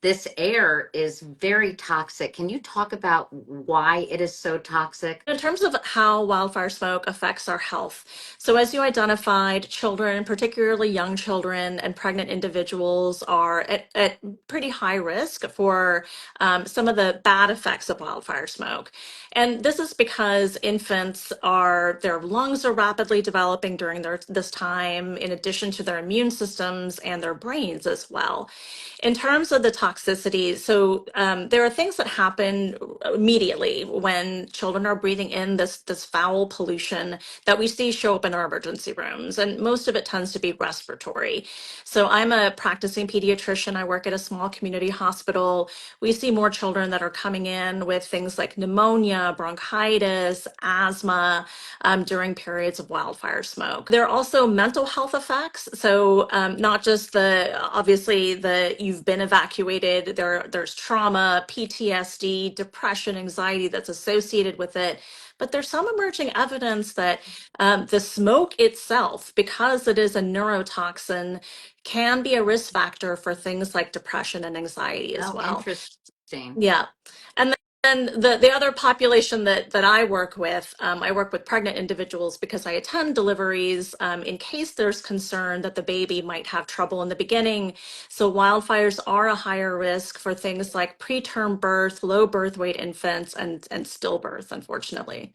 this air is very toxic. Can you talk about why it is so toxic? In terms of how wildfire smoke affects our health, so as you identified, children, particularly young children and pregnant individuals, are at pretty high risk for some of the bad effects of wildfire smoke. And this is because infants their lungs are rapidly developing during this time, in addition to their immune systems and their brains as well. In terms of the toxicity, so there are things that happen immediately when children are breathing in this foul pollution that we see show up in our emergency rooms, and most of it tends to be respiratory. So I'm a practicing pediatrician. I work at a small community hospital. We see more children that are coming in with things like pneumonia, bronchitis, asthma during periods of wildfire smoke. There are also mental health effects. So not just obviously you've been evacuated, there's trauma, PTSD, depression, anxiety that's associated with it. But there's some emerging evidence that the smoke itself, because it is a neurotoxin, can be a risk factor for things like depression and anxiety as well. Interesting. Yeah. And then the other population that I work with pregnant individuals because I attend deliveries in case there's concern that the baby might have trouble in the beginning. So wildfires are a higher risk for things like preterm birth, low birth weight infants, and stillbirth, unfortunately.